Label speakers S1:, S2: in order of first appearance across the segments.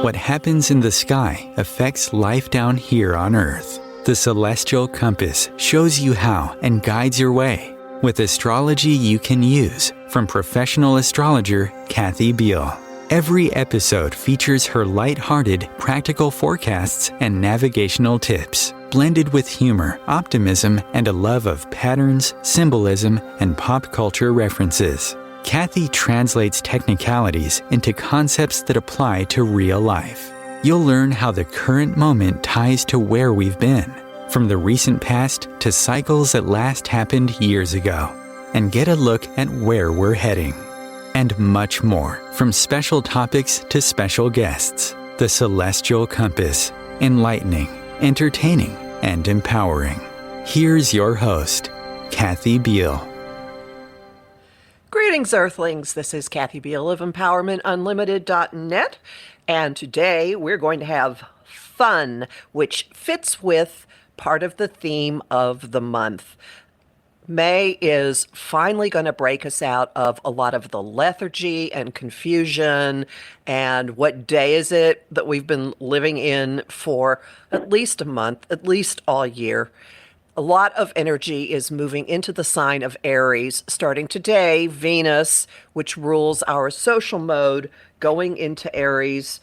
S1: What happens in the sky affects life down here on Earth. The Celestial Compass shows you how and guides your way with astrology you can use from professional astrologer Kathy Biehl. Every episode features her light-hearted, practical forecasts and navigational tips, blended with humor, optimism, and a love of patterns, symbolism, and pop culture references. Kathy translates technicalities into concepts that apply to real life. You'll learn how the current moment ties to where we've been, from the recent past to cycles that last happened years ago, and get a look at where we're heading. And much more, from special topics to special guests. The Celestial Compass, enlightening, entertaining, and empowering. Here's your host, Kathy Biehl.
S2: Greetings, Earthlings. This is Kathy Biehl of EmpowermentUnlimited.net, and today we're going to have fun, which fits with part of the theme of the month. May is finally going to break us out of a lot of the lethargy and confusion and what day is it that we've been living in for at least a month, at least all year. A lot of energy is moving into the sign of Aries. Starting today, Venus, which rules our social mode, going into Aries,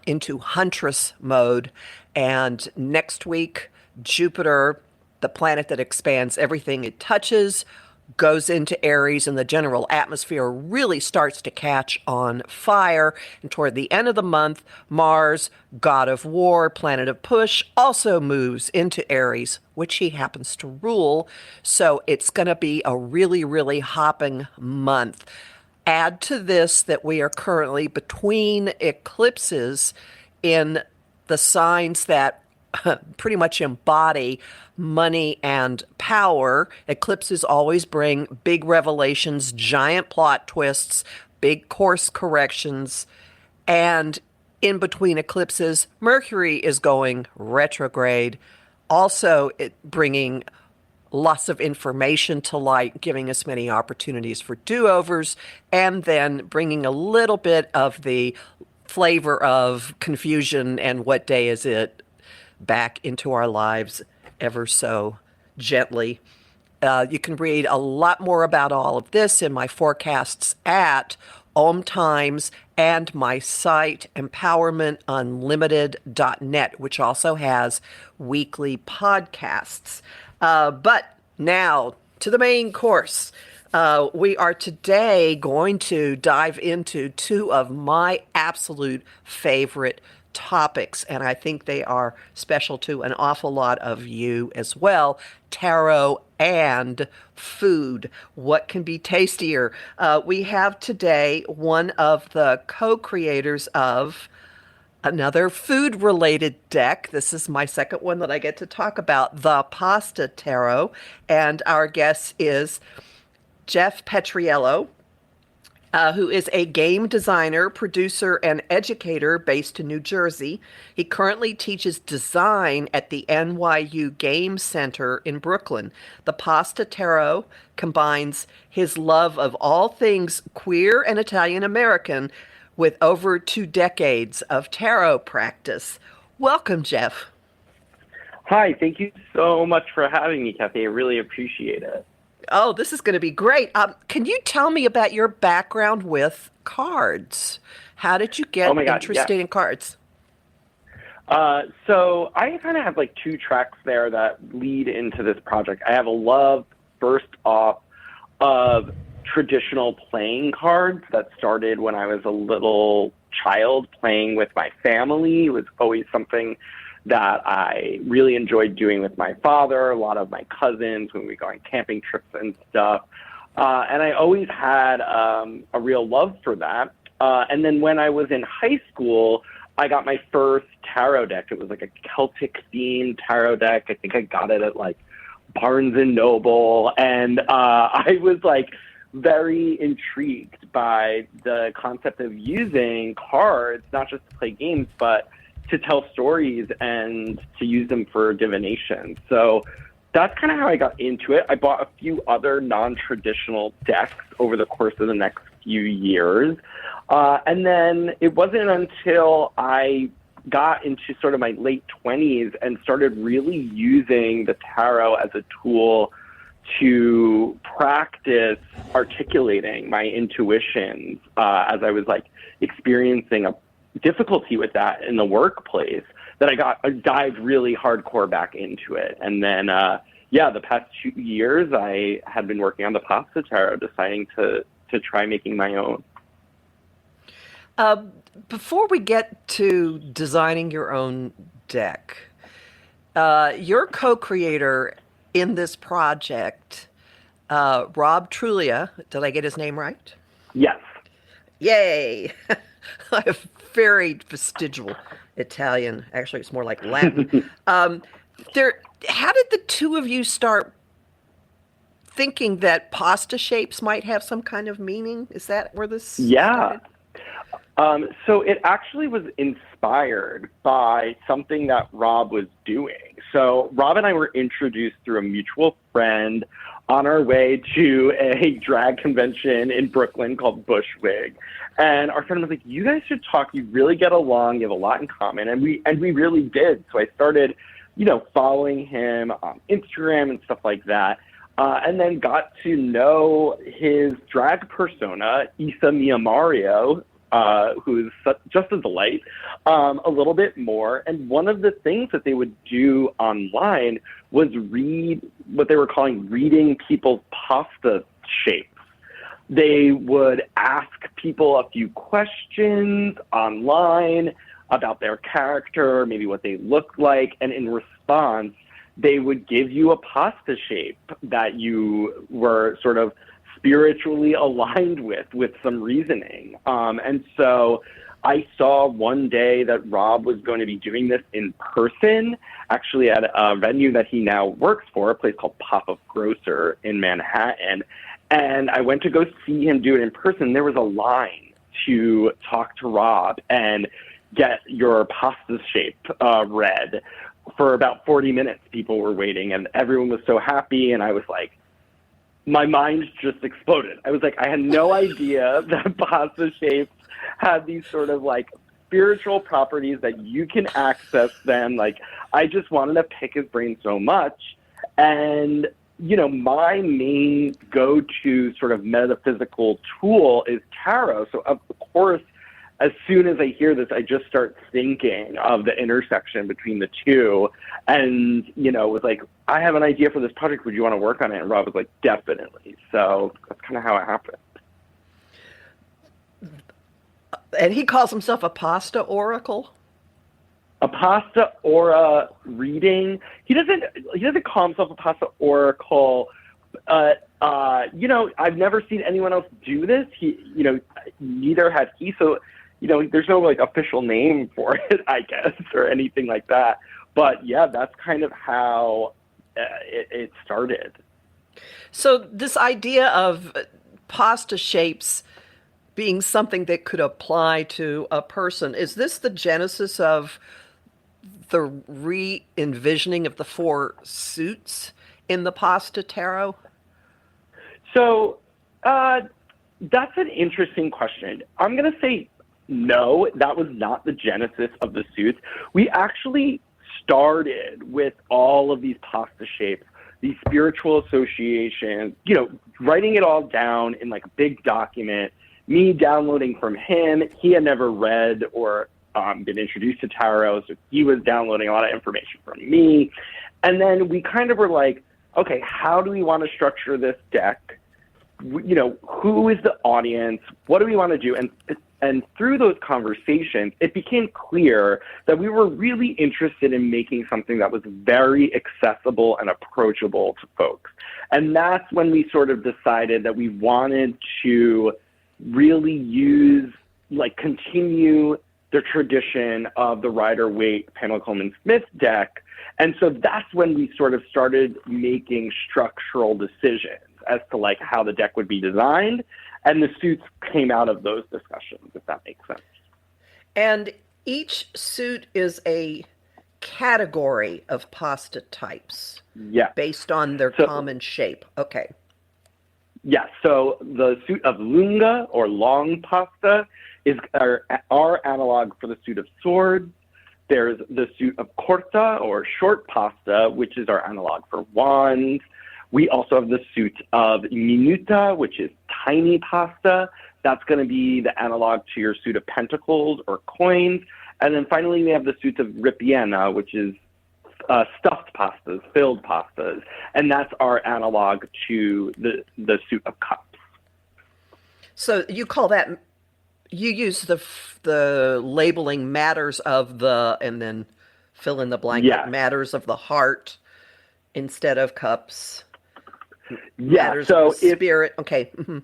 S2: into Huntress mode. And next week, Jupiter, the planet that expands everything it touches, goes into Aries, and the general atmosphere really starts to catch on fire. And toward the end of the month, Mars, god of war, planet of push, also moves into Aries, which he happens to rule. So it's going to be a really, really hopping month. Add to this that we are currently between eclipses in the signs that pretty much embody money and power. Eclipses always bring big revelations, giant plot twists, big course corrections, and in between eclipses, Mercury is going retrograde, also bringing lots of information to light, giving us many opportunities for do-overs, and then bringing a little bit of the flavor of confusion and what day is it back into our lives ever so gently. You can read a lot more about all of this in my forecasts at OMTimes and my site, EmpowermentUnlimited.net, which also has weekly podcasts. But now to the main course. We are today going to dive into two of my absolute favorite topics, and I think they are special to an awful lot of you as well: tarot and food. What can be tastier? We have today one of the co-creators of another food-related deck. This is my second one that I get to talk about, the Pasta Tarot, and our guest is Jeff Petriello, who is a game designer, producer, and educator based in New Jersey. He currently teaches design at the NYU Game Center in Brooklyn. The Pasta Tarot combines his love of all things queer and Italian-American with over 2 decades of tarot practice. Welcome, Jeff.
S3: Hi, thank you so much for having me, Kathy. I really appreciate it.
S2: Oh, this is going to be great. Can you tell me about your background with cards? How did you get interested in cards?
S3: So I kind of have like 2 tracks there that lead into this project. I have a love, first off, of traditional playing cards that started when I was a little child playing with my family. It was always something that I really enjoyed doing with my father, a lot of my cousins when we go on camping trips and stuff. And I always had a real love for that. And then when I was in high school, I got my first tarot deck. It was like a Celtic-themed tarot deck. I think I got it at like Barnes & Noble. And I was like very intrigued by the concept of using cards, not just to play games, but to tell stories and to use them for divination. So that's kind of how I got into it. I bought a few other non-traditional decks over the course of the next few years. And then it wasn't until I got into sort of my late 20s and started really using the tarot as a tool to practice articulating my intuitions as I was like experiencing a difficulty with that in the workplace, that I dived really hardcore back into it. And then, the past 2 years I had been working on the pasta tarot, deciding to try making my own.
S2: Before we get to designing your own deck, your co-creator in this project, Rob Trulia, did I get his name right?
S3: Yes.
S2: Yay! A very vestigial Italian. Actually, it's more like Latin. How did the two of you start thinking that pasta shapes might have some kind of meaning? Is that where this started?
S3: So it actually was inspired by something that Rob was doing. So Rob and I were introduced through a mutual friend on our way to a drag convention in Brooklyn called Bushwig. And our friend was like, you guys should talk. You really get along. You have a lot in common. And we really did. So I started, following him on Instagram and stuff like that. And then got to know his drag persona, Issa Mia-Mario, who's just a delight, a little bit more. And one of the things that they would do online was read what they were calling reading people's pasta shapes. They would ask people a few questions online about their character, maybe what they look like, and in response, they would give you a pasta shape that you were sort of spiritually aligned with some reasoning. And so I saw one day that Rob was going to be doing this in person, actually at a venue that he now works for, a place called Pop-Up Grocer in Manhattan. And I went to go see him do it in person. There was a line to talk to Rob and get your pasta shape read. For about 40 minutes, people were waiting, and everyone was so happy. And I was like, my mind just exploded. I was like, I had no idea that pasta shapes had these sort of like spiritual properties that you can access them. Like, I just wanted to pick his brain so much. And, my main go-to sort of metaphysical tool is tarot. So of course, as soon as I hear this, I just start thinking of the intersection between the two, and, was like, I have an idea for this project. Would you want to work on it? And Rob was like, definitely. So that's kind of how it happened.
S2: And he calls himself a pasta oracle?
S3: A pasta aura reading. He doesn't call himself a pasta oracle. I've never seen anyone else do this. Neither had he. So, there's no like official name for it, I guess, or anything like that. But yeah, that's kind of how it started.
S2: So this idea of pasta shapes being something that could apply to a person, is this the genesis of the re-envisioning of the 4 suits in the pasta tarot?
S3: So that's an interesting question. I'm going to say no, that was not the genesis of the suits. We actually started with all of these pasta shapes, these spiritual associations, writing it all down in like a big document, me downloading from him. He had never read or been introduced to tarot, so he was downloading a lot of information from me. And then we kind of were like, okay, how do we want to structure this deck? Who is the audience? What do we want to do? And through those conversations, it became clear that we were really interested in making something that was very accessible and approachable to folks. And that's when we sort of decided that we wanted to really continue the tradition of the Rider-Waite Pamela Coleman Smith deck. And so that's when we sort of started making structural decisions as to like how the deck would be designed. And the suits came out of those discussions, if that makes sense.
S2: And each suit is a category of pasta types.
S3: Yeah.
S2: Based on their common shape. Okay.
S3: Yes, so the suit of lunga, or long pasta, is our analog for the suit of swords. There's the suit of corta, or short pasta, which is our analog for wands. We also have the suit of minuta, which is tiny pasta. That's going to be the analog to your suit of pentacles or coins. And then finally, we have the suit of ripienna, which is stuffed pastas, filled pastas. And that's our analog to the suit of cups.
S2: So you call that, you use the labeling matters of the, and then fill in the blank,
S3: Yes.
S2: matters of the heart instead of cups.
S3: Yeah,
S2: Matters
S3: so
S2: of the spirit. Okay. Mm-hmm.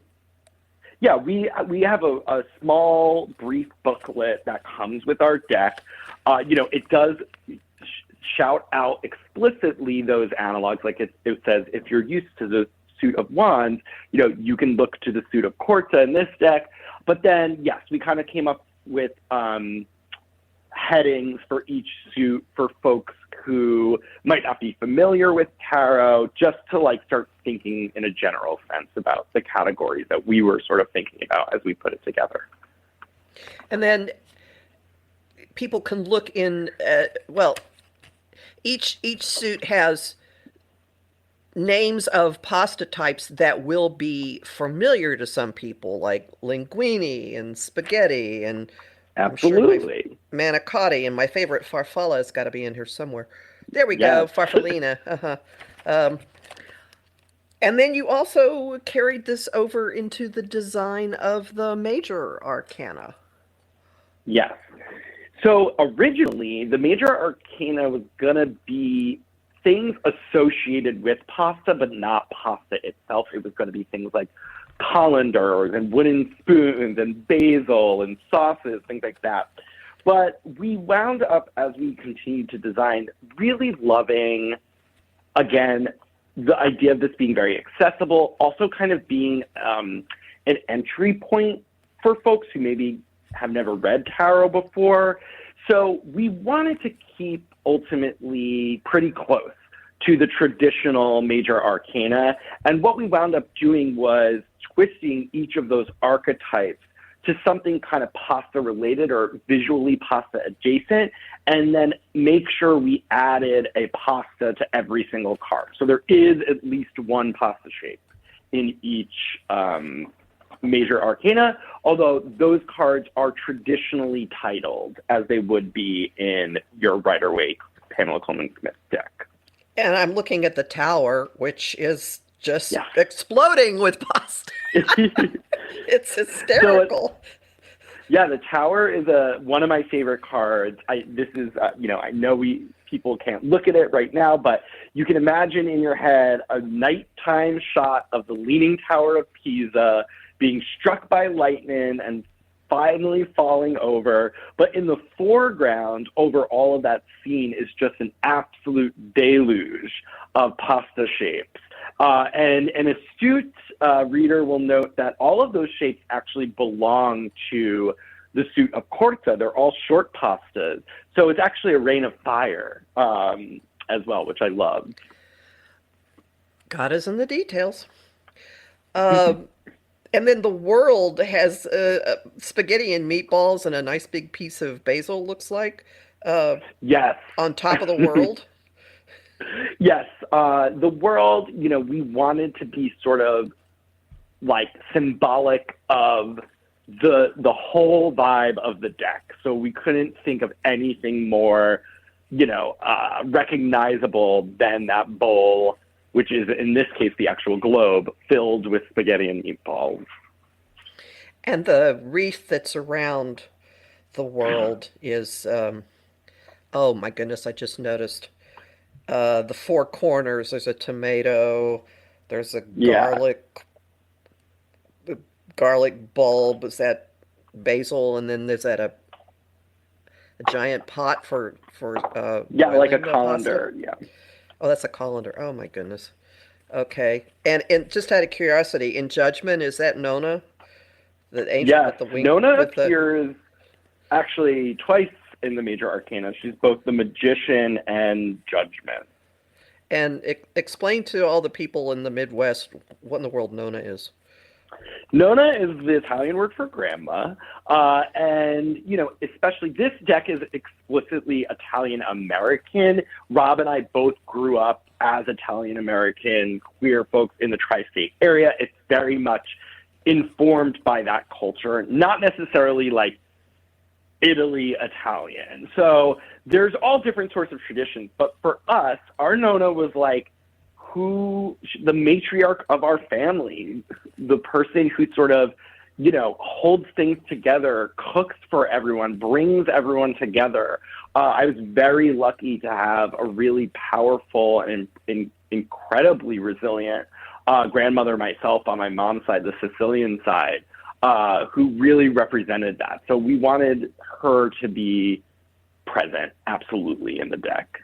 S3: Yeah, we have a small, brief booklet that comes with our deck. It does shout out explicitly those analogs. Like it says, if you're used to the suit of wands, you can look to the suit of corta in this deck. But then, yes, we kind of came up with headings for each suit for folks who might not be familiar with tarot, just to start thinking in a general sense about the categories that we were sort of thinking about as we put it together.
S2: And then people can look in, each suit has names of pasta types that will be familiar to some people, like linguine and spaghetti and
S3: absolutely,
S2: sure manicotti, and my favorite farfalla has got to be in here somewhere. There we
S3: yes.
S2: go, farfallina. And then you also carried this over into the design of the Major Arcana.
S3: Yes. So originally, the Major Arcana was going to be things associated with pasta, but not pasta itself. It was going to be things like colanders and wooden spoons and basil and sauces, things like that. But we wound up, as we continued to design, really loving, again, the idea of this being very accessible, also kind of being an entry point for folks who maybe have never read tarot before. So we wanted to keep ultimately pretty close to the traditional Major Arcana. And what we wound up doing was twisting each of those archetypes to something kind of pasta related or visually pasta adjacent, and then make sure we added a pasta to every single card. So there is at least one pasta shape in each Major Arcana, although those cards are traditionally titled as they would be in your Rider-Waite Pamela Coleman-Smith deck.
S2: And I'm looking at the tower, which is just exploding with pasta. It's hysterical.
S3: So the tower is one of my favorite cards. I know people can't look at it right now, but you can imagine in your head a nighttime shot of the Leaning Tower of Pisa being struck by lightning and finally falling over. But in the foreground, over all of that scene, is just an absolute deluge of pasta shapes. And an astute reader will note that all of those shapes actually belong to the suit of corta. They're all short pastas. So it's actually a rain of fire as well, which I love.
S2: God is in the details. And then the world has spaghetti and meatballs and a nice big piece of basil, looks like.
S3: Yes.
S2: On top of the world.
S3: Yes. The world, we wanted to be sort of symbolic of the whole vibe of the deck. So we couldn't think of anything more, recognizable than that bowl, which is, in this case, the actual globe, filled with spaghetti and meatballs.
S2: And the wreath that's around the world is, oh my goodness, I just noticed. The four corners, there's a tomato, there's a garlic bulb, is that basil, and then there's that a giant pot for
S3: like a colander.
S2: Pasta. Yeah. Oh, that's a colander. Oh my goodness. Okay. And just out of curiosity, in Judgment, is that Nona? The angel with the wing?
S3: Nona appears actually twice in the Major Arcana. She's both the Magician and Judgment.
S2: And explain to all the people in the Midwest what in the world Nona is.
S3: Nona is the Italian word for grandma. And, especially this deck is explicitly Italian American. Rob and I both grew up as Italian American queer folks in the tri-state area. It's very much informed by that culture, not necessarily like Italy Italian. So there's all different sorts of traditions. But for us, our Nona was like the matriarch of our family, the person who sort of, holds things together, cooks for everyone, brings everyone together. I was very lucky to have a really powerful and incredibly resilient grandmother myself on my mom's side, the Sicilian side, who really represented that. So we wanted her to be present, absolutely, in the deck.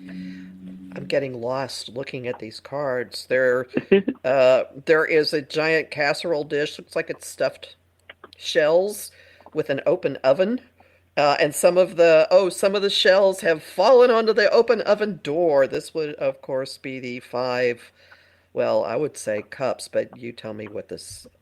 S2: I'm getting lost looking at these cards. There is a giant casserole dish. Looks like it's stuffed shells with an open oven. And some of the shells have fallen onto the open oven door. This would, of course, be the 5, well, I would say cups, but you tell me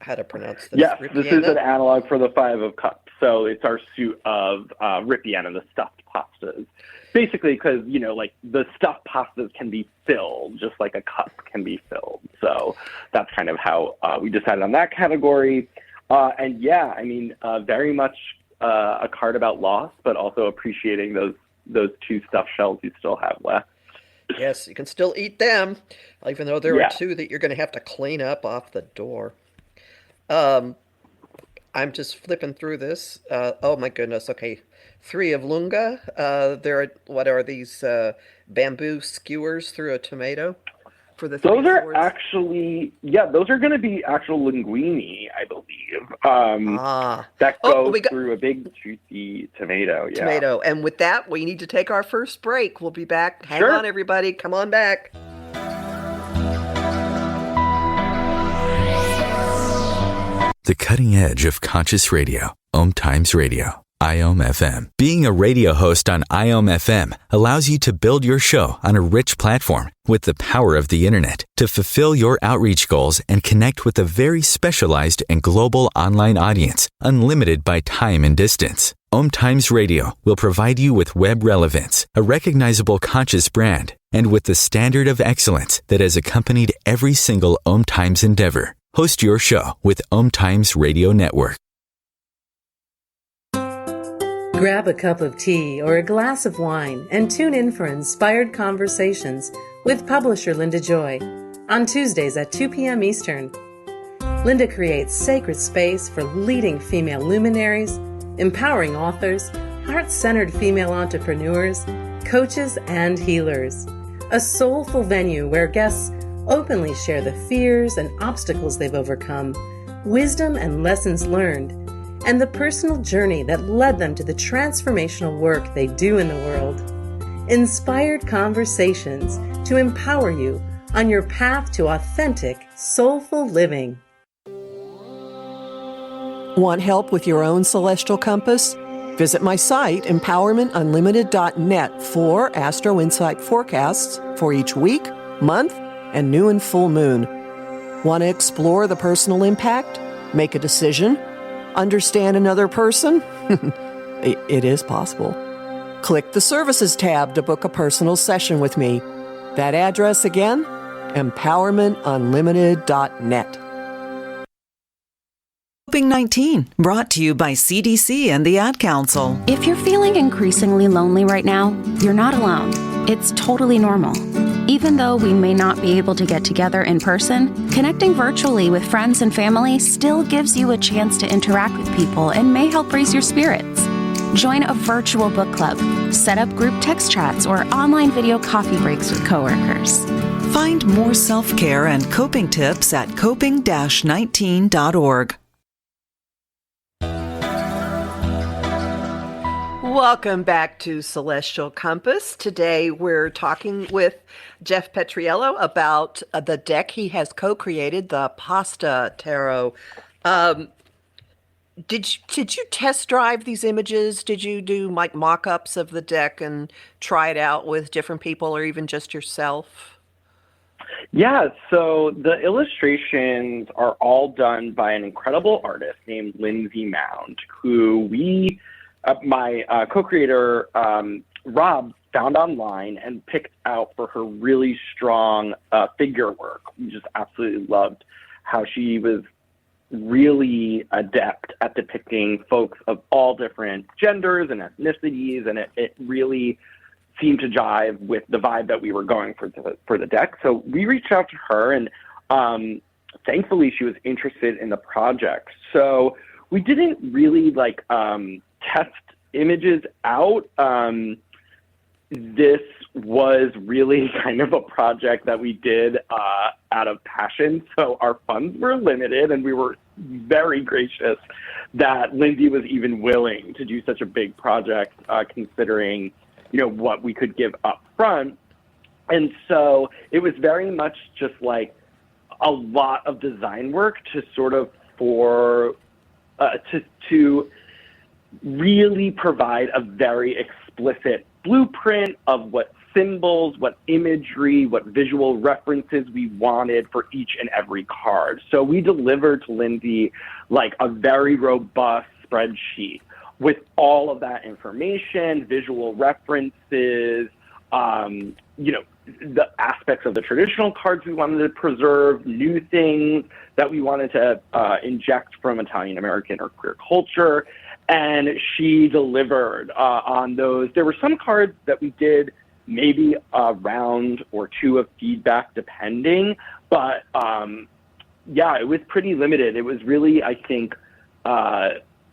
S2: how to pronounce this.
S3: Yes,
S2: Ripienna?
S3: This is an analog for the 5 of cups. So it's our suit of Ripienna, the stuffed pastas. Basically, because, the stuffed pastas can be filled, just like a cup can be filled. So that's kind of how we decided on that category. And yeah, very much a card about loss, but also appreciating those 2 stuffed shells you still have left.
S2: Yes, you can still eat them, even though there are 2 that you're going to have to clean up off the door. I'm just flipping through this. Oh my goodness. Okay. 3 of Lunga. What are these bamboo skewers through a tomato for the 3
S3: Those are
S2: swords?
S3: Actually, those are going to be actual linguine, I believe. That goes through a big juicy tomato. Yeah.
S2: Tomato. And with that, we need to take our first break. We'll be back. Hang on, everybody. Come on back.
S1: The cutting edge of conscious radio, OMTimes Radio, IOM FM. Being a radio host on IOM FM allows you to build your show on a rich platform with the power of the internet to fulfill your outreach goals and connect with a very specialized and global online audience, unlimited by time and distance. OMTimes Radio will provide you with web relevance, a recognizable conscious brand, and with the standard of excellence that has accompanied every single OMTimes endeavor. Host your show with OMTimes Radio Network.
S4: Grab a cup of tea or a glass of wine and tune in for Inspired Conversations with publisher Linda Joy on Tuesdays at 2 p.m. Eastern. Linda creates sacred space for leading female luminaries, empowering authors, heart-centered female entrepreneurs, coaches, and healers. A soulful venue where guests openly share the fears and obstacles they've overcome, wisdom and lessons learned, and the personal journey that led them to the transformational work they do in the world. Inspired Conversations to empower you on your path to authentic, soulful living.
S2: Want help with your own celestial compass? Visit my site, empowermentunlimited.net, for Astro Insight forecasts for each week, month, and new and full moon. Want to explore the personal impact? Make a decision? Understand another person? It is possible. Click the Services tab to book a personal session with me. That address again, empowermentunlimited.net.
S5: Coping-19, brought to you by CDC and the Ad Council.
S6: If you're feeling increasingly lonely right now, you're not alone. It's totally normal. Even though we may not be able to get together in person, connecting virtually with friends and family still gives you a chance to interact with people and may help raise your spirits. Join a virtual book club, set up group text chats, or online video coffee breaks with coworkers.
S5: Find more self-care and coping tips at coping-19.org.
S2: Welcome back to Celestial Compass. Today we're talking with Jeff Petriello about the deck he has co-created, the Pasta Tarot. Did you test drive these images? Did you do like mock-ups of the deck and try it out with different people or even just yourself?
S3: Yeah, so the illustrations are all done by an incredible artist named Lindsay Mound, who my co-creator, Rob, found online and picked out for her really strong figure work. We just absolutely loved how she was really adept at depicting folks of all different genders and ethnicities, and it really seemed to jive with the vibe that we were going for the deck. So we reached out to her, and thankfully she was interested in the project. So we didn't really test images out. This was really kind of a project that we did out of passion. So our funds were limited, and we were very gracious that Lindsay was even willing to do such a big project, considering, what we could give up front. And so it was very much just like a lot of design work to sort of to really provide a very explicit blueprint of what symbols, what imagery, what visual references we wanted for each and every card. So we delivered to Lindsay like a very robust spreadsheet with all of that information, visual references, the aspects of the traditional cards we wanted to preserve, new things that we wanted to inject from Italian American or queer culture. And she delivered on those. There were some cards that we did maybe a round or two of feedback depending, but it was pretty limited. It was really, I think,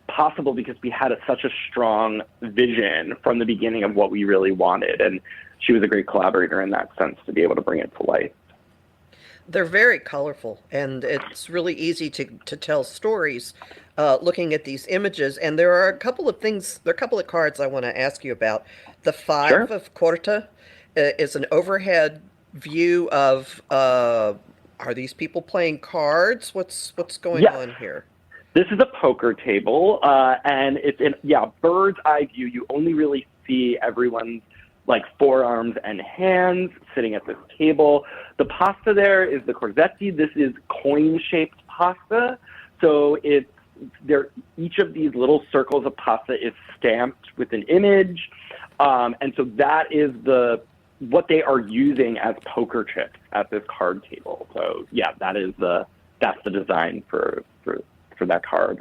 S3: possible because we had such a strong vision from the beginning of what we really wanted. And she was a great collaborator in that sense to be able to bring it to life.
S2: They're very colorful, and it's really easy to tell stories looking at these images. And there are a couple of cards I want to ask you about. The Five of Quarta is an overhead view of, are these people playing cards? What's going on here?
S3: This is a poker table, and it's bird's eye view. You only really see everyone's forearms and hands sitting at this table. The pasta there is the corsetti. This is coin-shaped pasta. So each of these little circles of pasta is stamped with an image. And so that is what they are using as poker chips at this card table. So that's the design for that card.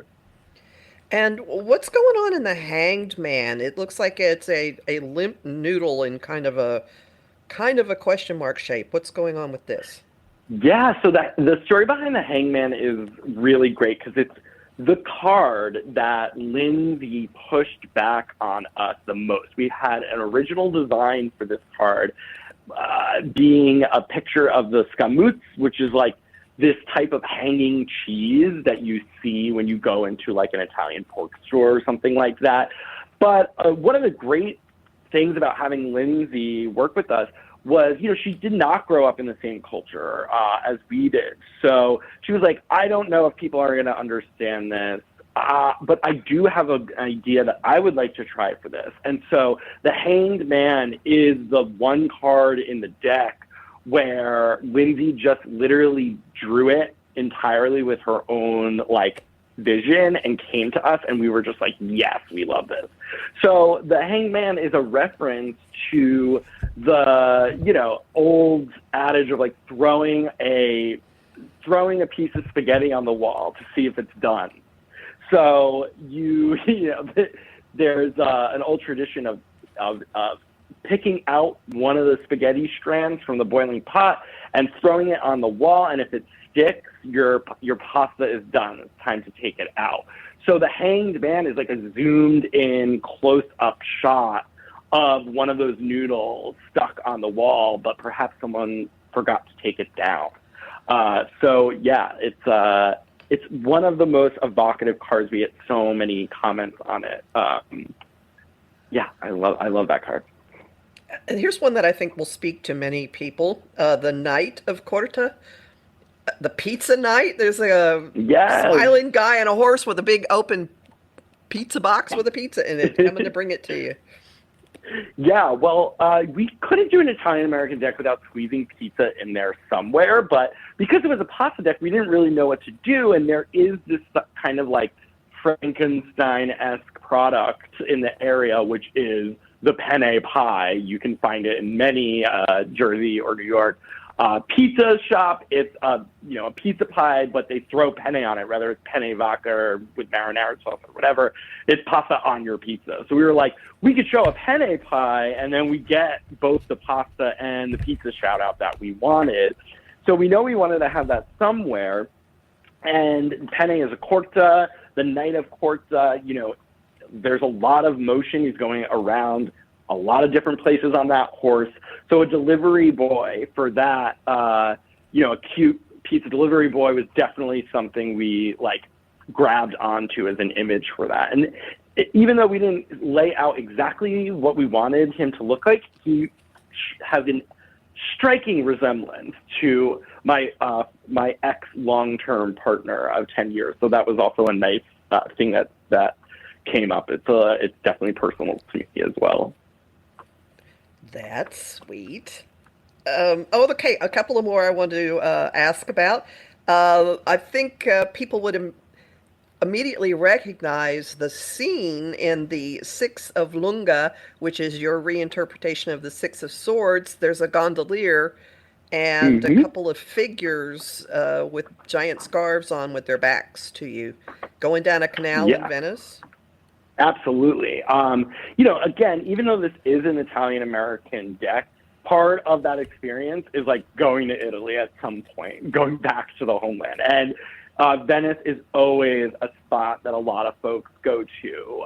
S2: And what's going on in the Hanged Man? It looks like it's a limp noodle in kind of a question mark shape. What's going on with this?
S3: Yeah, so the story behind the Hangman is really great because it's the card that Lindsay pushed back on us the most. We had an original design for this card being a picture of the scamuzzi, which is like this type of hanging cheese that you see when you go into an Italian pork store or something like that. But one of the great things about having Lindsay work with us was, she did not grow up in the same culture as we did. So she was like, I don't know if people are going to understand this, but I do have an idea that I would like to try for this. And so the Hanged Man is the one card in the deck where Lindsay just literally drew it entirely with her own vision and came to us, and we were just like, yes, we love this. So the Hangman is a reference to the old adage of throwing a piece of spaghetti on the wall to see if it's done. So there's an old tradition of picking out one of the spaghetti strands from the boiling pot and throwing it on the wall, and if it sticks, your pasta is done. It's time to take it out. So the Hanged Man is a zoomed in close-up shot of one of those noodles stuck on the wall, but perhaps someone forgot to take it down. It's one of the most evocative cards. We get so many comments on it. I love that card.
S2: And here's one that I think will speak to many people. The Knight of Quarta. The pizza night. There's a
S3: Yes.
S2: smiling guy on a horse with a big open pizza box with a pizza in it, coming to bring it to you.
S3: Yeah, well, we couldn't do an Italian-American deck without squeezing pizza in there somewhere, but because it was a pasta deck, we didn't really know what to do, and there is this kind of like Frankenstein-esque product in the area, which is the penne pie. You can find it in many Jersey or New York pizza shop. It's a pizza pie, but they throw penne on it, whether it's penne vodka or with marinara sauce or whatever. It's pasta on your pizza. So we were like, we could show a penne pie, and then we get both the pasta and the pizza shout out that we wanted. So we know we wanted to have that somewhere. And penne is a corta. The night of corta, there's a lot of motion. He's going around a lot of different places on that horse. So a delivery boy for that, a cute pizza delivery boy was definitely something we grabbed onto as an image for that. And even though we didn't lay out exactly what we wanted him to look like, he has a striking resemblance to my ex long-term partner of 10 years. So that was also a nice thing that came up. It's definitely personal to me as well.
S2: That's sweet. Okay, a couple of more I want to ask about. I think people would immediately recognize the scene in the Six of Lunga, which is your reinterpretation of the Six of Swords. There's a gondolier and a couple of figures with giant scarves on with their backs to you, going down a canal in Venice.
S3: Absolutely. Again, even though this is an Italian-American deck, part of that experience is going to Italy at some point, going back to the homeland. And Venice is always a spot that a lot of folks go to,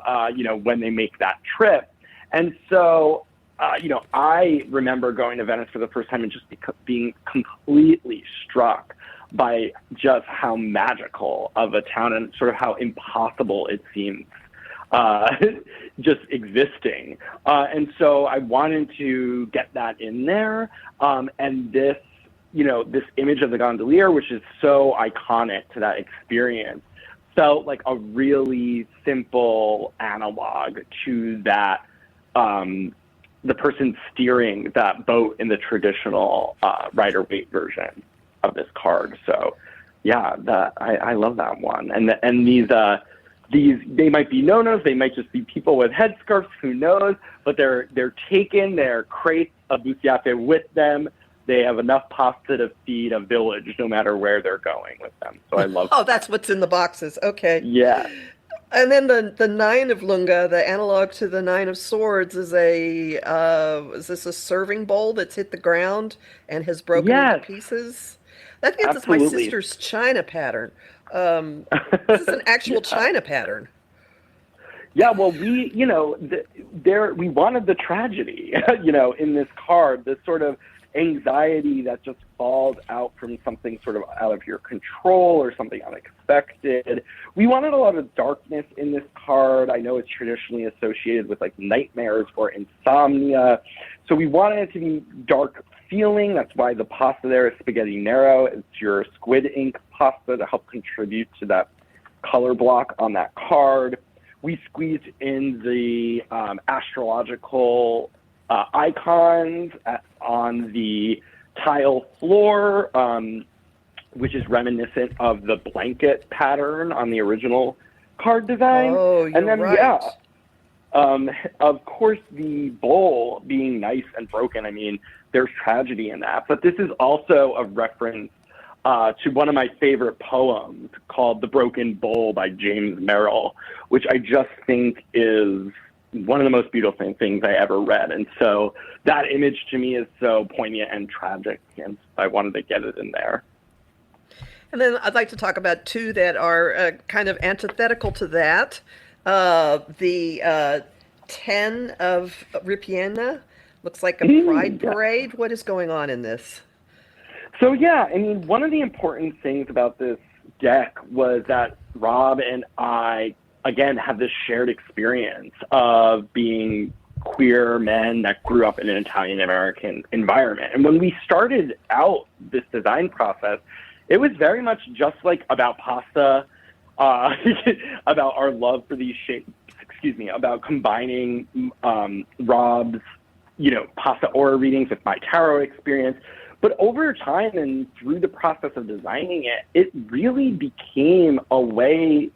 S3: when they make that trip. And so, I remember going to Venice for the first time and just being completely struck by just how magical of a town and sort of how impossible it seems just existing. And so I wanted to get that in there. And this, this image of the gondolier, which is so iconic to that experience, felt like a really simple analog to that, the person steering that boat in the traditional rider-waite version of this card. So yeah, I love that one. And these, they might be no-nos, they might just be people with headscarves, who knows, but they're taking their crates of bucciate with them. They have enough pasta to feed a village no matter where they're going with them. So I love
S2: Oh, that's what's in the boxes. Okay.
S3: Yeah.
S2: And then the Nine of Lunga, the analog to the Nine of Swords, is is this a serving bowl that's hit the ground and has broken into pieces? That gives us my sister's China pattern. This is an actual China pattern.
S3: Yeah, well, we wanted the tragedy, in this card, this sort of anxiety that just falls out from something sort of out of your control or something unexpected. We wanted a lot of darkness in this card. I know it's traditionally associated with nightmares or insomnia. So we wanted it to be dark feeling. That's why the pasta there is spaghetti nero. It's your squid ink pasta to help contribute to that color block on that card. We squeezed in the astrological icons on the tile floor, which is reminiscent of the blanket pattern on the original card design.
S2: Oh, you're
S3: and then,
S2: right.
S3: Of course, the bowl being nice and broken, I mean, there's tragedy in that. But this is also a reference to one of my favorite poems called The Broken Bowl by James Merrill, which I just think is one of the most beautiful things I ever read. And so that image to me is so poignant and tragic, and I wanted to get it in there.
S2: And then I'd like to talk about two that are kind of antithetical to that. The 10 of Ripienna looks like a pride parade. What is going on in this?
S3: So, yeah, I mean, one of the important things about this deck was that Rob and I, again, have this shared experience of being queer men that grew up in an Italian-American environment. And when we started out this design process, it was very much just like about pasta, about our love for these shapes, about combining Rob's, pasta aura readings with my tarot experience. But over time and through the process of designing it, it really became a way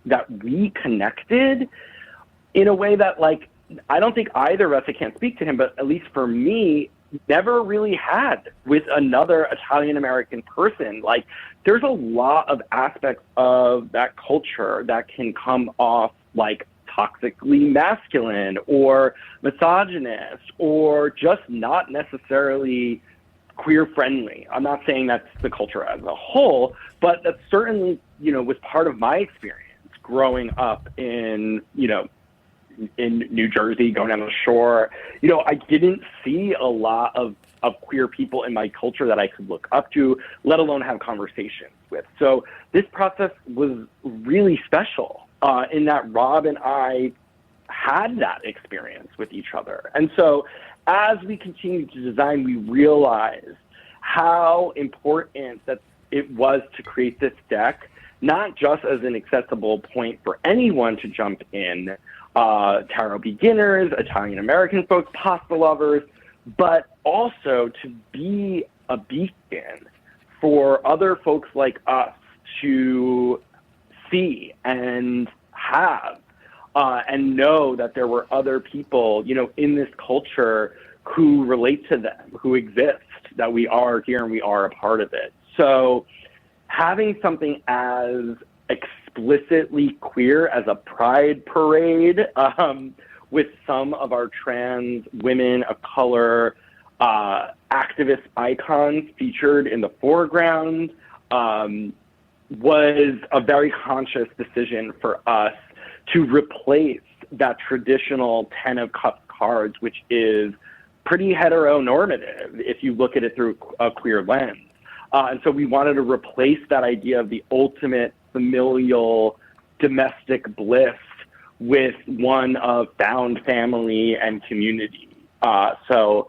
S3: that we connected in a way that, like, I don't think either of us, I can't speak to him, but at least for me, never really had with another Italian-American person. Like, there's a lot of aspects of that culture that can come off like toxically masculine or misogynist or just not necessarily queer friendly. I'm not saying that's the culture as a whole, but that certainly, was part of my experience growing up in New Jersey, going down the shore. I didn't see a lot of queer people in my culture that I could look up to, let alone have conversations with. So this process was really special in that Rob and I had that experience with each other. And so as we continued to design, we realized how important that it was to create this deck, not just as an accessible point for anyone to jump in, tarot beginners, Italian-American folks, pasta lovers, but also to be a beacon for other folks like us to see and have and know that there were other people, in this culture who relate to them, who exist, that we are here and we are a part of it. So having something as explicitly queer as a pride parade with some of our trans women of color activist icons featured in the foreground was a very conscious decision for us to replace that traditional 10 of Cups cards, which is pretty heteronormative if you look at it through a queer lens. And so we wanted to replace that idea of the ultimate familial domestic bliss with one of found family and community. So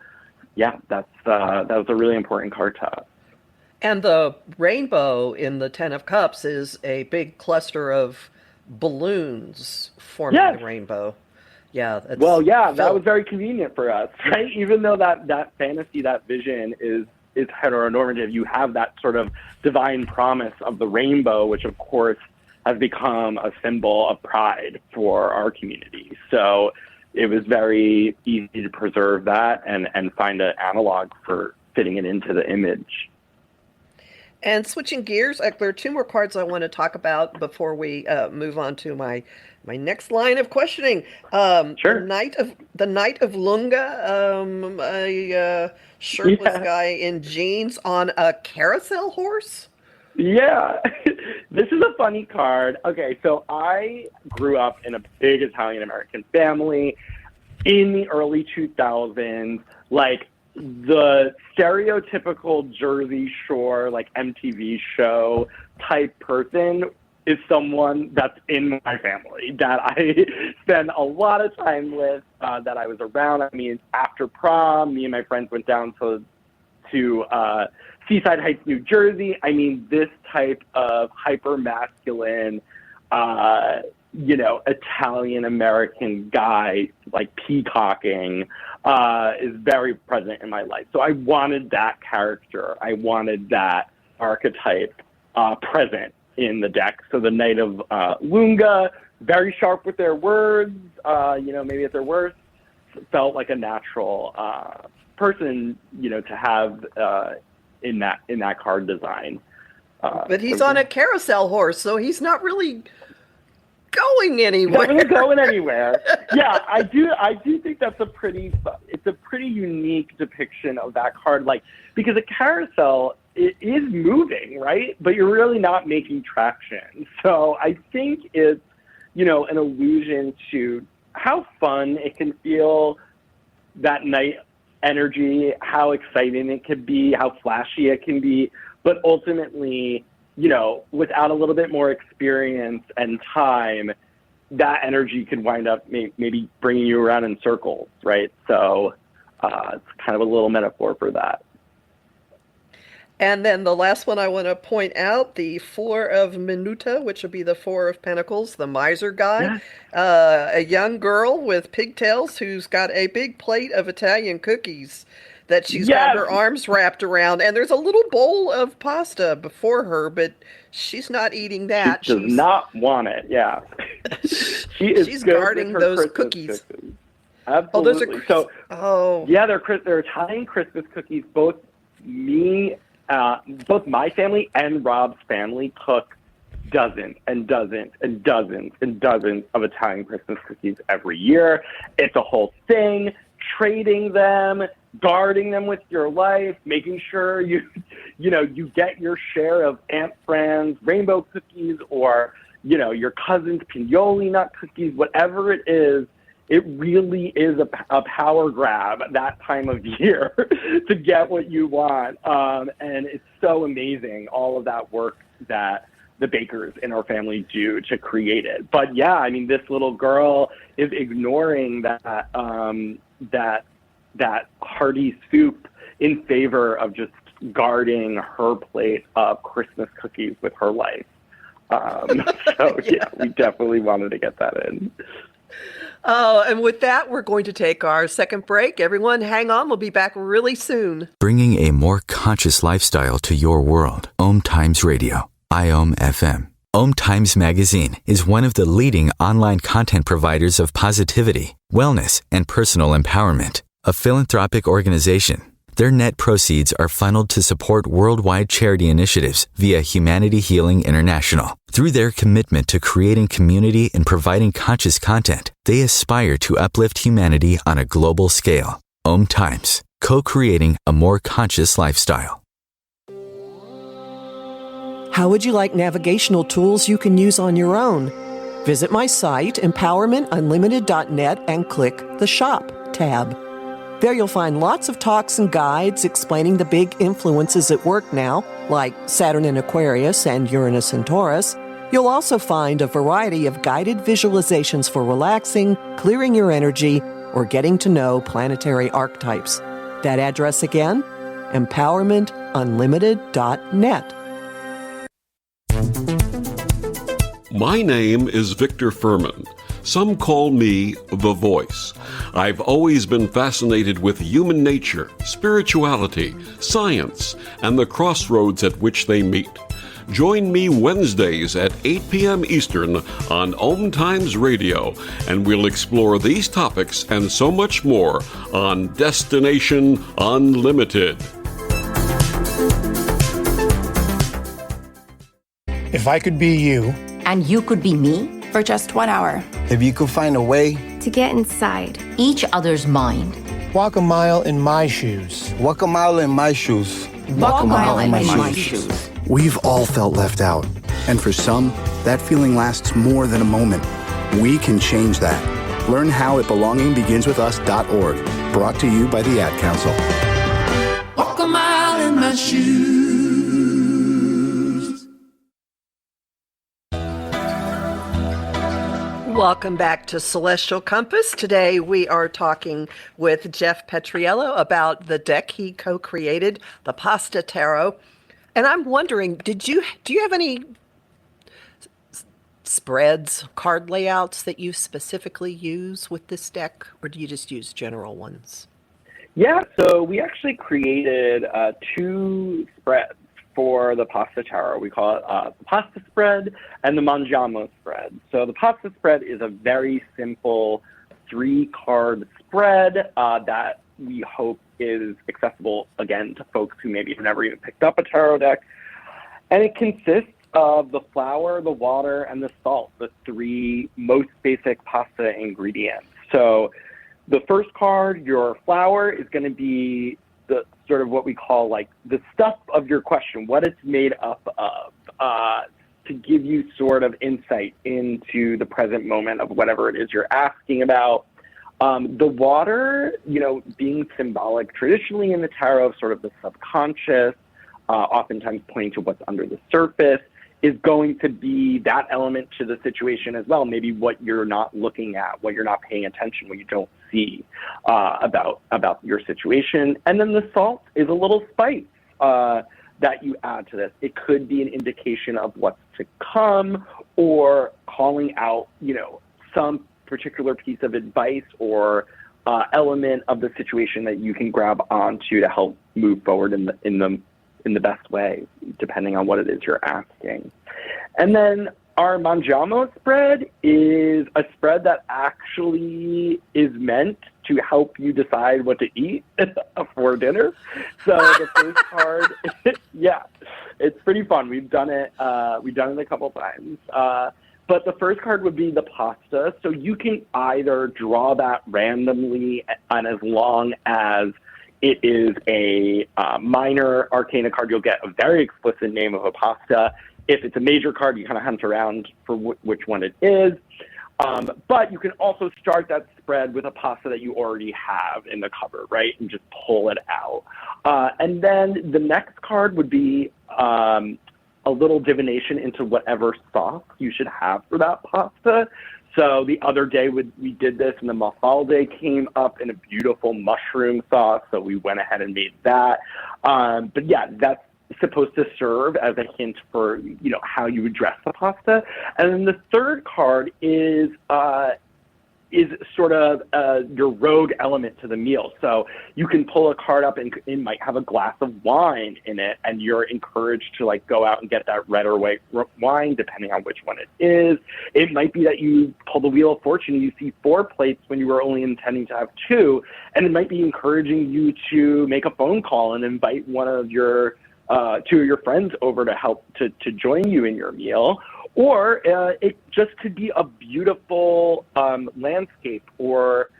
S3: yeah, that was a really important card to us.
S2: And the rainbow in the 10 of Cups is a big cluster of balloons forming the rainbow. Yeah.
S3: That was very convenient for us, right? Even though that fantasy, that vision is heteronormative, you have that sort of divine promise of the rainbow, which of course has become a symbol of pride for our community. So it was very easy to preserve that and find an analog for fitting it into the image.
S2: And switching gears, there are two more cards I want to talk about before we move on to my next line of questioning.
S3: Sure.
S2: The Knight of Lunga, a shirtless guy in jeans on a carousel horse.
S3: Yeah, this is a funny card. Okay, so I grew up in a big Italian-American family in the early 2000s, like the stereotypical Jersey Shore, like MTV show type person is someone that's in my family that I spend a lot of time with, that I was around. I mean, after prom, me and my friends went down to Seaside Heights, New Jersey. I mean, this type of hyper-masculine, Italian-American guy, like peacocking, is very present in my life. So I wanted that character. I wanted that archetype present in the deck. So the Knight of Lunga, very sharp with their words, maybe at their worst, felt like a natural person, to have in that card design.
S2: But he's on a carousel horse, so he's not really going anywhere.
S3: Not really going anywhere. Yeah, I do think that's a pretty unique depiction of that card, like, because a carousel, it is moving, right? But you're really not making traction. So I think it's, an allusion to how fun it can feel, that night energy, how exciting it could be, how flashy it can be, but ultimately, without a little bit more experience and time, that energy could wind up maybe bringing you around in circles, right? So it's kind of a little metaphor for that.
S2: And then the last one I want to point out, the Four of Minuta, which would be the Four of Pentacles, the miser guy.
S3: Yes.
S2: A young girl with pigtails who's got a big plate of Italian cookies that she's got her arms wrapped around. And there's a little bowl of pasta before her, but she's not eating that.
S3: She does not want it, yeah.
S2: She's guarding those cookies.
S3: Absolutely.
S2: Oh,
S3: yeah, they're Italian Christmas cookies. Both my family and Rob's family cook dozens and dozens and dozens and dozens of Italian Christmas cookies every year. It's a whole thing. Trading them, guarding them with your life, making sure you get your share of Aunt Fran's rainbow cookies, or your cousin's pinoli nut cookies, whatever it is. It really is a power grab that time of year to get what you want. And it's so amazing, all of that work that the bakers in our family do to create it. But yeah, I mean, this little girl is ignoring that hearty soup in favor of just guarding her plate of Christmas cookies with her life. So yeah, we definitely wanted to get that in.
S2: Oh, and with that, we're going to take our second break. Everyone, hang on. We'll be back really soon.
S1: Bringing a more conscious lifestyle to your world. OMTimes Radio. IOM FM. OMTimes Magazine is one of the leading online content providers of positivity, wellness, and personal empowerment. A philanthropic organization. Their net proceeds are funneled to support worldwide charity initiatives via Humanity Healing International. Through their commitment to creating community and providing conscious content, they aspire to uplift humanity on a global scale. OMTimes, co-creating a more conscious lifestyle.
S2: How would you like navigational tools you can use on your own? Visit my site, empowermentunlimited.net, and click the Shop tab. There you'll find lots of talks and guides explaining the big influences at work now, like Saturn in Aquarius and Uranus in Taurus. You'll also find a variety of guided visualizations for relaxing, clearing your energy, or getting to know planetary archetypes. That address again, empowermentunlimited.net.
S7: My name is Victor Furman. Some call me the Voice. I've always been fascinated with human nature, spirituality, science, and the crossroads at which they meet. Join me Wednesdays at 8 p.m. Eastern on OMTimes Radio, and we'll explore these topics and so much more on Destination Unlimited.
S8: If I could be you,
S9: and you could be me, for just 1 hour.
S10: If you could find a way
S11: to get inside
S9: each other's mind.
S8: Walk a mile in my shoes.
S10: Walk a mile in my shoes.
S9: Walk a mile in my shoes.
S12: We've all felt left out. And for some, that feeling lasts more than a moment. We can change that. Learn how at belongingbeginswithus.org. Brought to you by the Ad Council.
S13: Walk a mile in my shoes.
S2: Welcome back to Celestial Compass. Today we are talking with Jeff Petriello about the deck he co-created, the Pasta Tarot. And I'm wondering, do you have any spreads, card layouts that you specifically use with this deck, or do you just use general ones?
S3: Yeah, so we actually created 2 spreads for the Pasta Tarot. We call it the Pasta Spread and the Mangiamo Spread. So the Pasta Spread is a very simple 3-card spread that we hope is accessible, again, to folks who maybe have never even picked up a tarot deck. And it consists of the flour, the water, and the salt, the 3 most basic pasta ingredients. So the first card, your flour, is going to be the sort of what we call like the stuff of your question, what it's made up of, to give you sort of insight into the present moment of whatever it is you're asking about. The water, being symbolic traditionally in the tarot of sort of the subconscious, oftentimes pointing to what's under the surface, is going to be that element to the situation as well. Maybe what you're not looking at, what you're not paying attention, what you don't see about your situation. And then the salt is a little spice that you add to this. It could be an indication of what's to come, or calling out, some particular piece of advice or element of the situation that you can grab onto to help move forward in the best way, depending on what it is you're asking. And then our Mangiamo spread is a spread that actually is meant to help you decide what to eat for dinner. So the first card, yeah, it's pretty fun. We've done it a couple times. But the first card would be the pasta. So you can either draw that randomly, and as long as it is a minor arcana card, you'll get a very explicit name of a pasta. If it's a major card, you kind of hunt around for which one it is. But you can also start that spread with a pasta that you already have in the cupboard, right? And just pull it out. And then the next card would be a little divination into whatever sauce you should have for that pasta. So the other day we did this, and the mafalde came up in a beautiful mushroom sauce, so we went ahead and made that. But yeah, that's supposed to serve as a hint for, how you would dress the pasta. And then the third card is sort of your rogue element to the meal. So you can pull a card up and it might have a glass of wine in it, and you're encouraged to go out and get that red or white wine, depending on which one it is. It might be that you pull the Wheel of Fortune and you see 4 plates when you were only intending to have 2, and it might be encouraging you to make a phone call and invite one of your 2 of your friends over to help to join you in your meal. Or it just could be a beautiful landscape or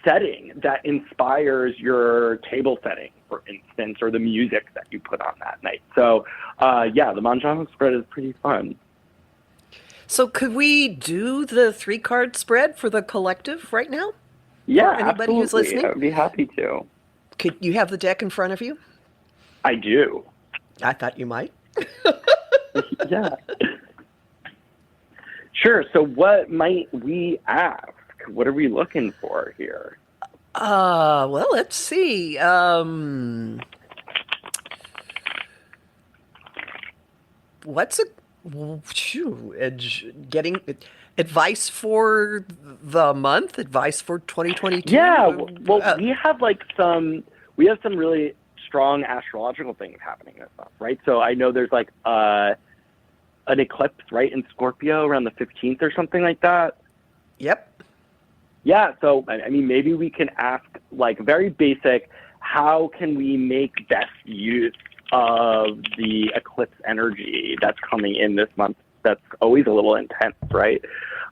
S3: setting that inspires your table setting, for instance, or the music that you put on that night. So, yeah, the Mangiamo spread is pretty fun.
S2: So could we do the 3-card spread for the collective right now?
S3: Yeah,
S2: for anybody
S3: absolutely.
S2: Who's listening?
S3: I would be happy to.
S2: Could you have the deck in front of you?
S3: I do.
S2: I thought you might.
S3: Yeah. Sure. So what might we ask? What are we looking for here?
S2: Well, let's see. Getting advice for the month, advice for 2022?
S3: Yeah. Well, we have some really strong astrological things happening this month, right? So I know there's an eclipse, right, in Scorpio around the 15th or something like that.
S2: Yep.
S3: Yeah, so, I mean, maybe we can ask, very basic, how can we make best use of the eclipse energy that's coming in this month? That's always a little intense, right?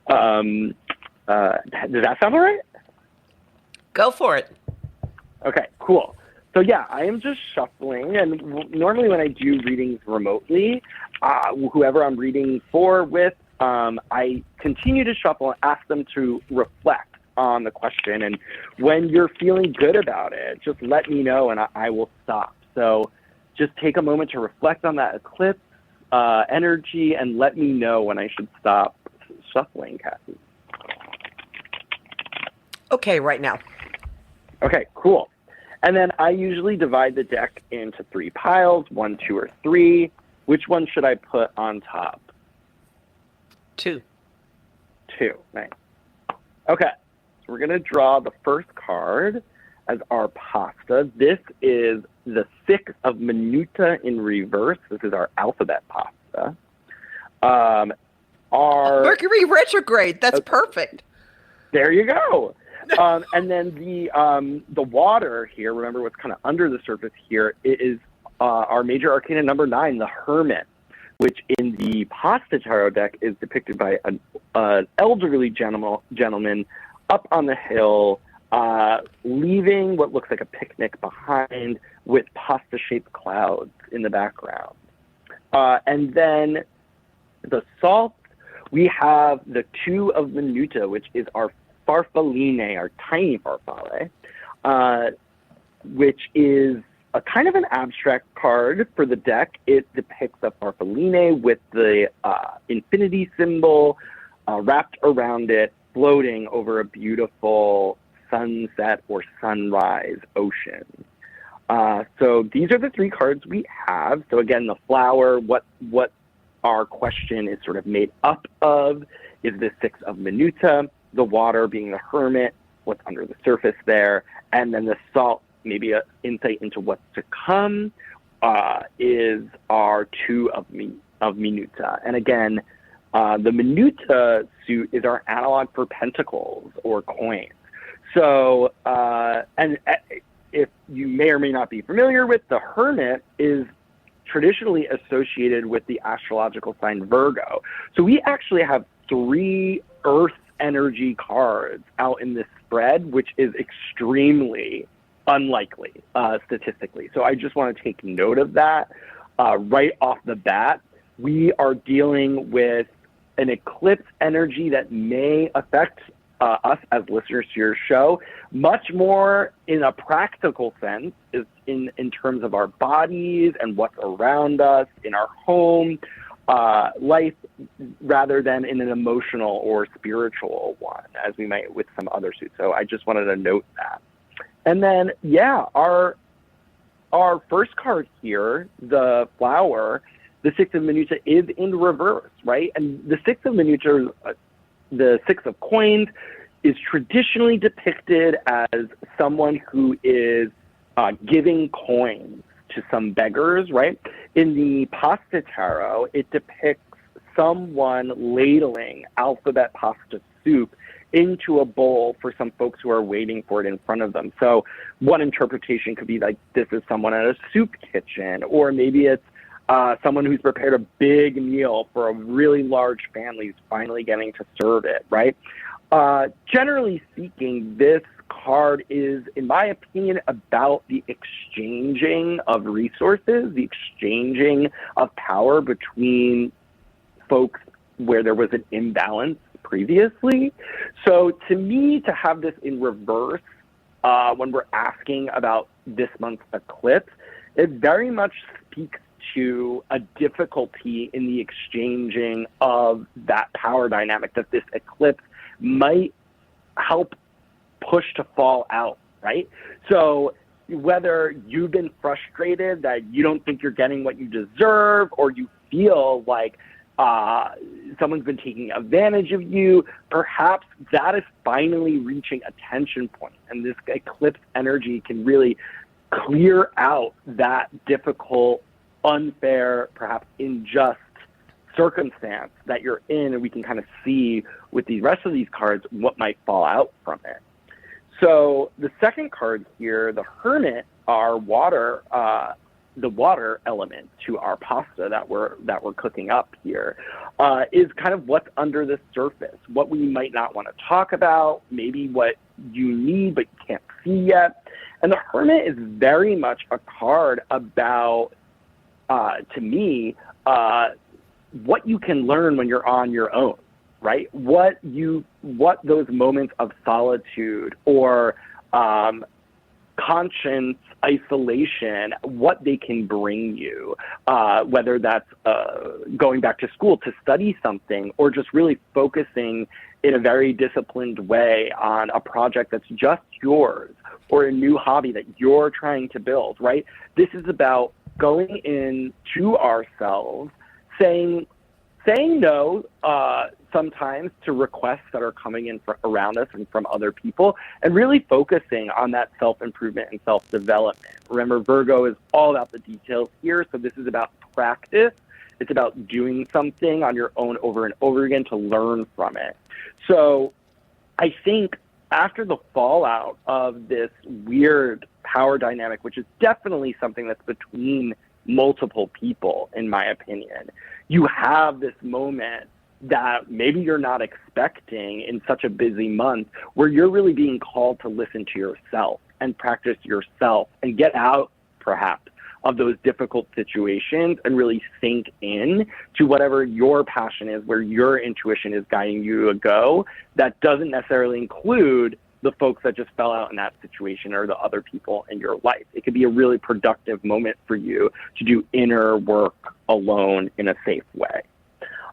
S3: Does that sound all right?
S2: Go for it.
S3: Okay, cool. So yeah, I am just shuffling, and normally when I do readings remotely, whoever I'm reading with, I continue to shuffle and ask them to reflect on the question. And when you're feeling good about it, just let me know and I will stop. So just take a moment to reflect on that eclipse energy and let me know when I should stop shuffling, Kathy.
S2: Okay, right now.
S3: Okay, cool. And then I usually divide the deck into 3 piles, 1, 2, or 3. Which one should I put on top?
S2: 2.
S3: 2, nice. Okay, so we're going to draw the first card as our pasta. This is the 6 of Minuta in reverse. This is our alphabet pasta. Our
S2: Mercury retrograde, that's perfect.
S3: There you go. And then the water here, remember what's kind of under the surface here, is our Major Arcana number 9, the Hermit, which in the Pasta Tarot deck is depicted by an elderly gentleman up on the hill, leaving what looks like a picnic behind with pasta-shaped clouds in the background. And then the salt, we have the 2 of Minuta, which is our farfalline, our tiny farfalle, which is a kind of an abstract card for the deck. It depicts a farfalline with the infinity symbol wrapped around it, floating over a beautiful sunset or sunrise ocean. So these are the three cards we have. So again, the flower, what our question is sort of made up of is the Six of Minuta, the water being the Hermit, what's under the surface there, and then the salt, maybe an insight into what's to come, is our Two of Minuta. And again, the Minuta suit is our analog for pentacles or coins. So, and if you may or may not be familiar with, the Hermit is traditionally associated with the astrological sign Virgo. So we actually have 3 Earth energy cards out in this spread, which is extremely unlikely statistically. So I just want to take note of that right off the bat. We are dealing with an eclipse energy that may affect us as listeners to your show, much more in a practical sense, is in terms of our bodies and what's around us in our home life, rather than in an emotional or spiritual one, as we might with some other suits. So I just wanted to note that. And then, yeah, our first card here, the flower, the Six of Minuta, is in reverse, right? And the Six of Minuta, the Six of Coins, is traditionally depicted as someone who is giving coins to some beggars, right? In the pasta tarot, it depicts someone ladling alphabet pasta soup into a bowl for some folks who are waiting for it in front of them. So one interpretation could be like, this is someone at a soup kitchen, or maybe it's someone who's prepared a big meal for a really large family who's finally getting to serve it, right? Generally speaking, this card is, in my opinion, about the exchanging of resources, the exchanging of power between folks where there was an imbalance previously. So to me, to have this in reverse when we're asking about this month's eclipse, it very much speaks to a difficulty in the exchanging of that power dynamic that this eclipse might help push to fall out, right? So whether you've been frustrated that you don't think you're getting what you deserve, or you feel like someone's been taking advantage of you, perhaps that is finally reaching a tension point, and this eclipse energy can really clear out that difficult, unfair, perhaps unjust circumstance that you're in, and we can kind of see with the rest of these cards what might fall out from it. So the second card here, the Hermit, our water, the water element to our pasta that we're cooking up here, is kind of what's under the surface, what we might not want to talk about, maybe what you need but you can't see yet. And the Hermit is very much a card about, to me, what you can learn when you're on your own, right? What those moments of solitude or conscience isolation, what they can bring you, whether that's going back to school to study something, or just really focusing in a very disciplined way on a project that's just yours, or a new hobby that you're trying to build, right? This is about going in to ourselves, saying no sometimes to requests that are coming in around us and from other people, and really focusing on that self-improvement and self-development. Remember, Virgo is all about the details here, so this is about practice. It's about doing something on your own over and over again to learn from it. So I think after the fallout of this weird power dynamic, which is definitely something that's between multiple people, in my opinion, you have this moment that maybe you're not expecting in such a busy month, where you're really being called to listen to yourself and practice yourself and get out, perhaps, of those difficult situations and really sink in to whatever your passion is, where your intuition is guiding you to go. That doesn't necessarily include the folks that just fell out in that situation or the other people in your life. It could be a really productive moment for you to do inner work alone in a safe way.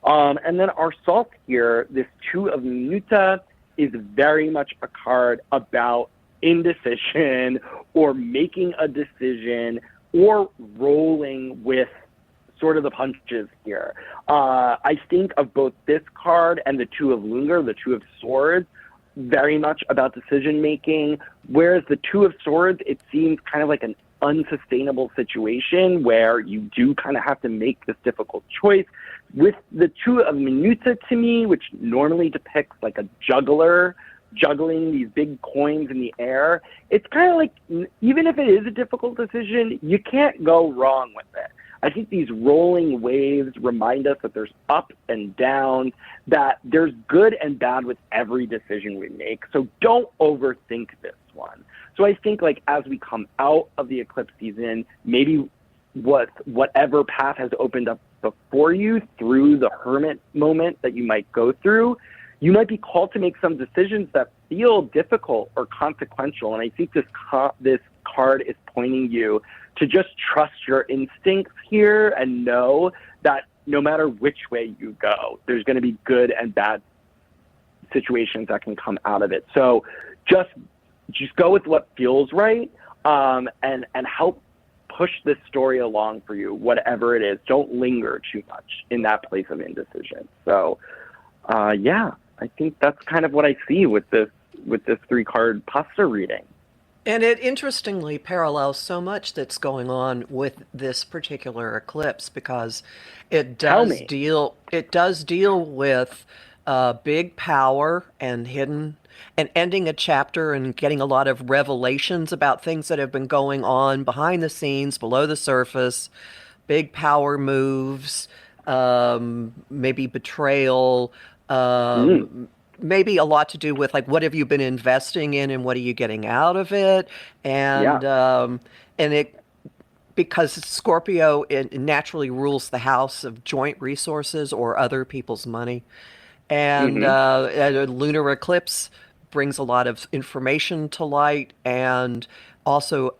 S3: And then our salt here, this Two of Minuta, is very much a card about indecision or making a decision or rolling with sort of the punches here. I think of both this card and the Two of Lunger, the Two of Swords, very much about decision making, whereas the Two of Swords, it seems kind of like an unsustainable situation where you do kind of have to make this difficult choice. With the Two of Minuta to me, which normally depicts like a juggler juggling these big coins in the air, it's kind of like, even if it is a difficult decision, you can't go wrong with it. I think these rolling waves remind us that there's up and down, that there's good and bad with every decision we make. So don't overthink this one. So I think like as we come out of the eclipse season, maybe whatever path has opened up before you through the Hermit moment that you might go through, you might be called to make some decisions that feel difficult or consequential. And I think this card is pointing you to just trust your instincts here and know that no matter which way you go, there's going to be good and bad situations that can come out of it. So just go with what feels right, and help push this story along for you, whatever it is. Don't linger too much in that place of indecision. So, yeah, I think that's kind of what I see with this 3-card pasta reading.
S2: And it interestingly parallels so much that's going on with this particular eclipse, because it does deal with big power and hidden, and ending a chapter and getting a lot of revelations about things that have been going on behind the scenes, below the surface, big power moves, maybe betrayal, maybe a lot to do with like, what have you been investing in and what are you getting out of it? And and it, because Scorpio, it naturally rules the house of joint resources or other people's money. And a lunar eclipse brings a lot of information to light, and also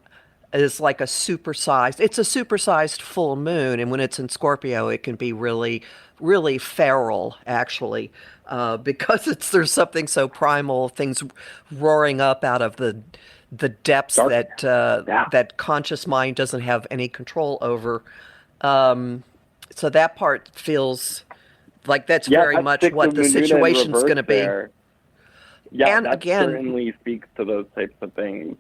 S2: is like it's a supersized full moon. And when it's in Scorpio, it can be really, really feral, actually, because there's something so primal, things roaring up out of the depths that conscious mind doesn't have any control over. So that part feels like that's very much what the situation's going to be.
S3: There. Yeah, and that again, certainly speaks to those types of things.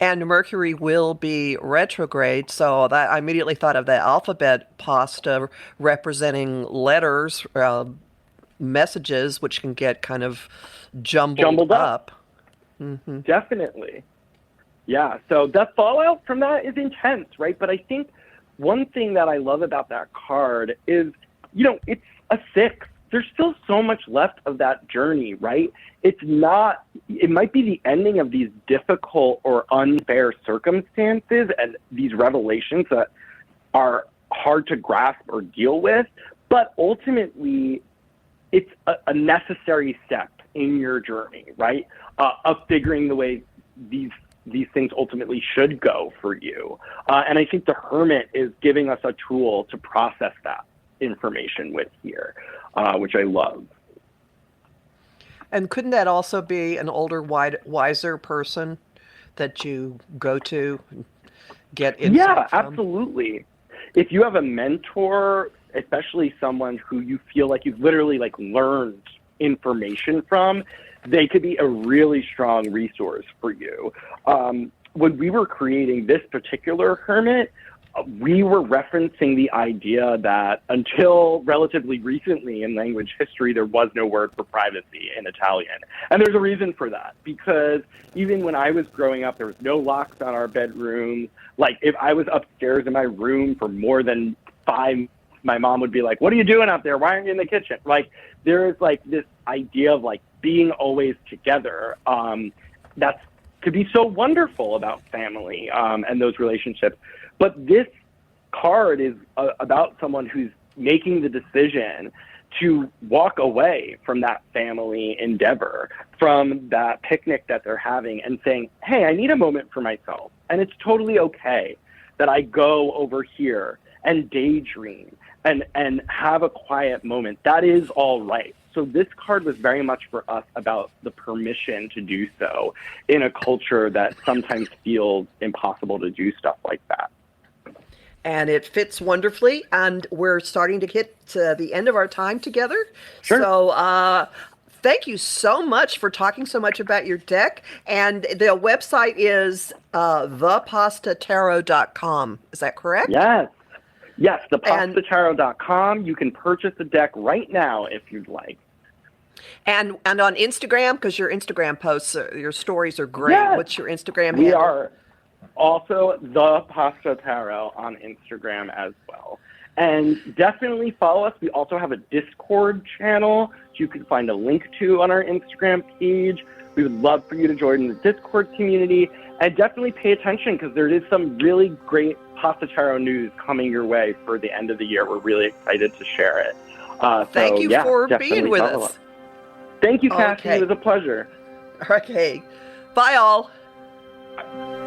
S2: And Mercury will be retrograde, so that I immediately thought of the alphabet pasta representing letters, messages, which can get kind of jumbled up. Mm-hmm.
S3: Definitely. Yeah, so the fallout from that is intense, right? But I think one thing that I love about that card is, it's a 6. There's still so much left of that journey, right? It might be the ending of these difficult or unfair circumstances and these revelations that are hard to grasp or deal with, but ultimately it's a necessary step in your journey, right? Of figuring the way these things ultimately should go for you. And I think the Hermit is giving us a tool to process that information with here, which I love.
S2: And couldn't that also be an older, wiser person that you go to get insight from? Absolutely.
S3: If you have a mentor, especially someone who you feel like you've literally learned information from, they could be a really strong resource for you. When we were creating this particular Hermit, we were referencing the idea that until relatively recently in language history, there was no word for privacy in Italian. And there's a reason for that, because even when I was growing up, there was no locks on our bedrooms. Like, if I was upstairs in my room for more than 5, my mom would be like, "What are you doing out there? Why aren't you in the kitchen?" Like, there is this idea of being always together. That's could be so wonderful about family and those relationships. But this card is about someone who's making the decision to walk away from that family endeavor, from that picnic that they're having, and saying, "Hey, I need a moment for myself. And it's totally okay that I go over here and daydream and have a quiet moment. That is all right." So this card was very much for us about the permission to do so in a culture that sometimes feels impossible to do stuff like that.
S2: And it fits wonderfully. And we're starting to get to the end of our time together.
S3: Sure.
S2: So thank you so much for talking so much about your deck. And the website is thepastatarot.com. Is that correct?
S3: Yes. Yes, thepastatarot.com. You can purchase the deck right now if you'd like.
S2: And on Instagram, because your Instagram posts, your stories are great.
S3: Yes.
S2: What's your Instagram handle?
S3: We are also The Pasta Tarot on Instagram as well. And definitely follow us. We also have a Discord channel you can find a link to on our Instagram page. We would love for you to join the Discord community. And definitely pay attention because there is some really great Pasta Tarot news coming your way for the end of the year. We're really excited to share it.
S2: Thank you for being with us.
S3: Thank you, Kathy. It was a pleasure.
S2: Okay. Bye, all.
S3: Bye.